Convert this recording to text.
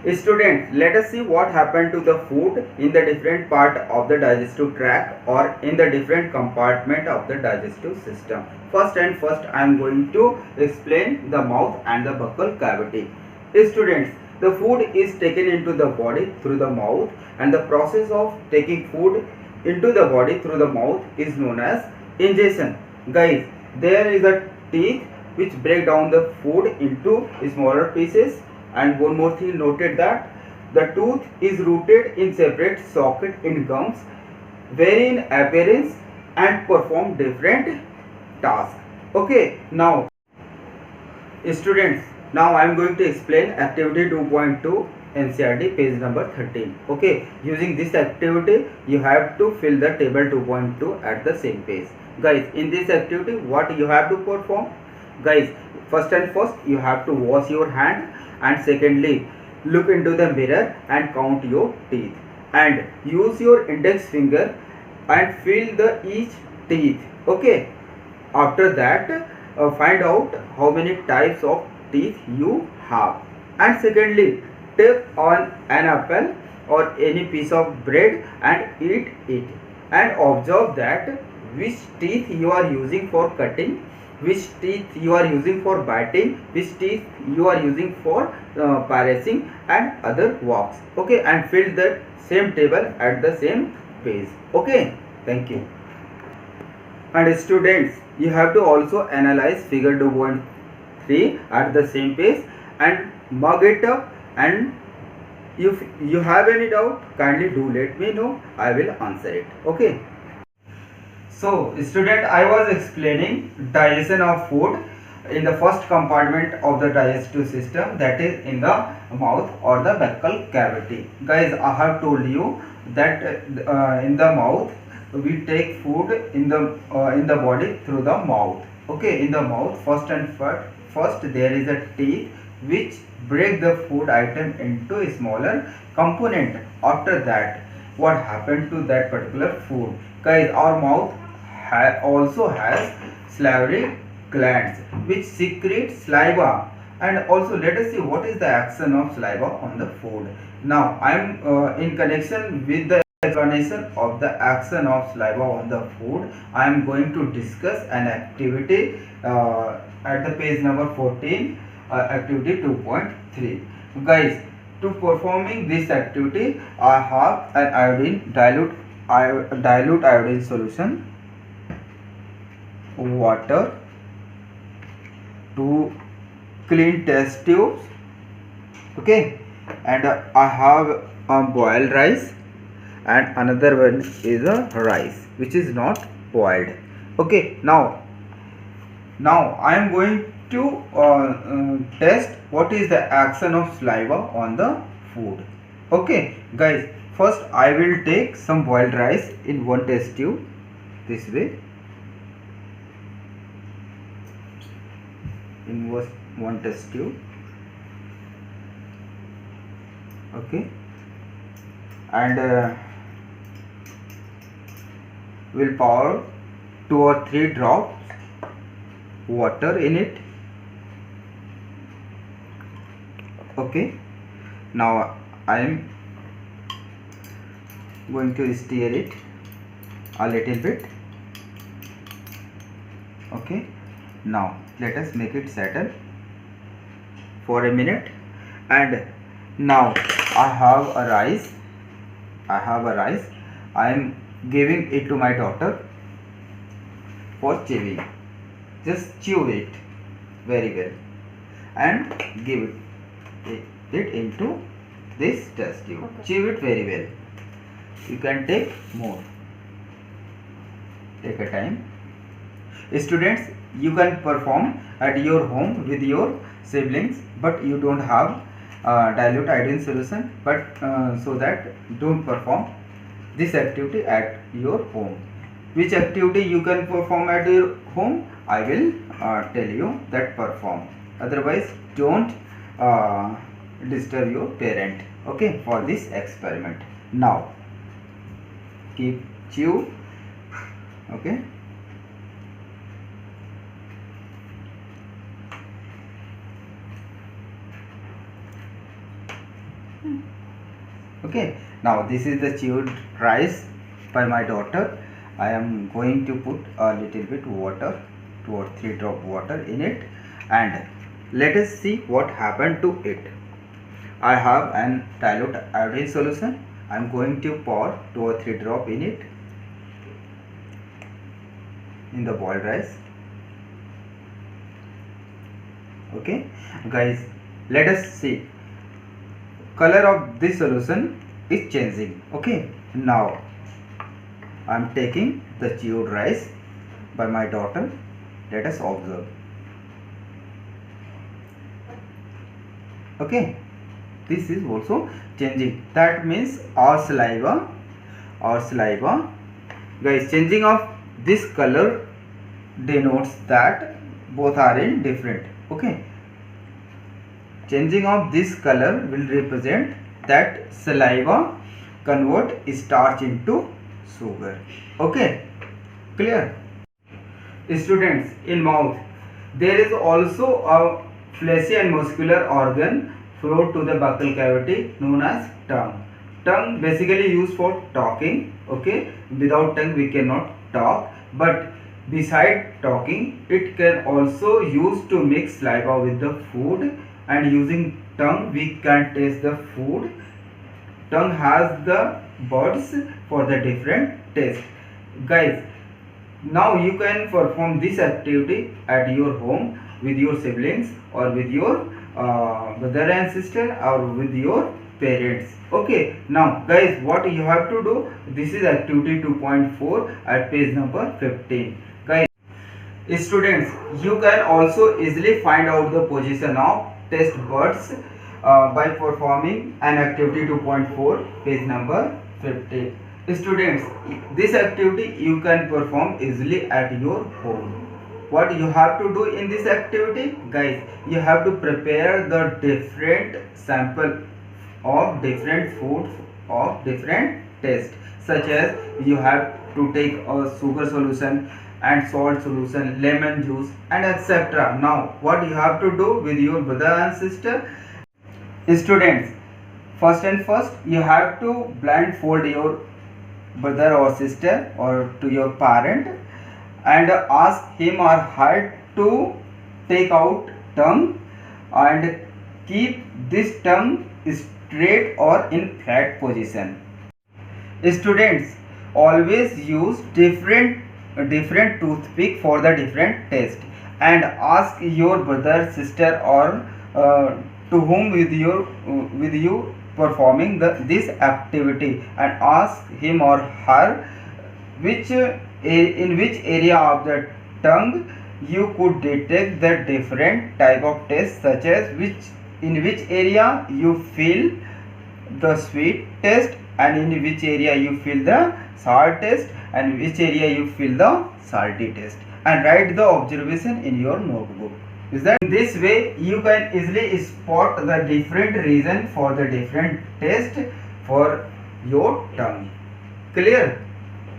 Students, let us see what happened to the food in the different part of the digestive tract or in the different compartment of the digestive system. First, I am going to explain the mouth and the buccal cavity. Students, the food is taken into the body through the mouth, and the process of taking food into the body through the mouth is known as ingestion. Guys, there is a teeth which break down the food into smaller pieces, and one more thing noted that the tooth is rooted in separate socket in gums, vary in appearance and perform different tasks. Okay, now students, now I am going to explain activity 2.2 NCERT page number 13. Okay, using this activity you have to fill the table 2.2 at the same page. Guys, in this activity what you have to perform? Guys, first you have to wash your hand, and secondly look into the mirror and count your teeth, and use your index finger and feel the each teeth. Okay, after that find out how many types of teeth you have, and secondly take on an apple or any piece of bread and eat it, and observe that which teeth you are using for cutting, which teeth you are using for biting, which teeth you are using for piercing and other walks. Okay, and fill the same table at the same page. Okay, thank you. And students, you have to also analyze figure 2.3 at the same page and mug it up, and if you have any doubt kindly do let me know, I will answer it. Okay, so student, I was explaining digestion of food in the first compartment of the digestive system, that is in the mouth or the buccal cavity. Guys, I have told you that in the mouth we take food in the body through the mouth. Okay, in the mouth first there is a teeth which break the food item into a smaller component. After that, what happened to that particular food? Guys, our mouth also has salivary glands which secrete saliva, and also let us see what is the action of saliva on the food. Now I am in connection with the explanation of the action of saliva on the food, I am going to discuss an activity at the page number 14, activity 2.3. Guys, to performing this activity I have an dilute iodine solution, water, two clean test tubes. Okay, and I have boiled rice, and another one is a rice which is not boiled. Okay, now I am going to test what is the action of saliva on the food. Okay guys, first I will take some boiled rice in one test tube, this way, in one test tube. Okay, and will pour 2 or 3 drops water in it. Okay, now I am going to stir it a little bit. Okay, now let us make it settle for a minute, and now I have a rice. I am giving it to my daughter for chewing. Just chew it very well and give it into this test tube. Okay. Chew it very well. You can take more. Take a time. Students, you can perform at your home with your siblings, but you don't have dilute iodine solution, but so that don't perform this activity at your home. Which activity you can perform at your home, I will tell you that perform. Otherwise don't disturb your parent. Okay, for this experiment. Now keep chew. Okay, Okay, now this is the chewed rice by my daughter. I am going to put a little bit water, 2 or 3 drop water in it, and let us see what happened to it. I have an dilute iodine solution. I am going to pour 2 or 3 drop in it, in the boiled rice. Okay guys, let us see. Color of this solution is changing. Okay, now I am taking the chewed rice by my daughter. Let us observe. Okay, this is also changing. That means our saliva guys, changing of this color denotes that both are in different. Okay, changing of this color will represent that saliva convert starch into sugar. Okay, clear? Students, in mouth there is also a fleshy and muscular organ float to the buccal cavity known as tongue. Tongue basically used for talking. Okay, without tongue we cannot talk, but beside talking it can also use to mix saliva with the food, and using tongue we can taste the food. Tongue has the buds for the different taste. Guys, now you can perform this activity at your home with your siblings or with your brother and sister or with your parents. Okay, now guys, what you have to do, this is activity 2.4 at page number 15. Guys, students, you can also easily find out the position of taste buds by performing an activity 2.4 page number 15. Students, this activity you can perform easily at your home. What you have to do in this activity, guys, you have to prepare the different sample of different foods of different taste, such as you have to take a sugar solution and salt solution, lemon juice, and etc. Now what you have to do with your brother and sister, students, first you have to blindfold your brother or sister or to your parent and ask him or her to take out tongue and keep this tongue straight or in flat position. Students, always use different toothpick for the different taste, and ask your brother, sister, or to whom with you performing this activity, and ask him or her in which area of the tongue you could detect the different type of taste, such as in which area you feel the sweet taste, and in which area you feel the sour taste, and which area you feel the salty taste, and write the observation in your notebook. Is that in this way you can easily spot the different reason for the different taste for your tongue. Clear?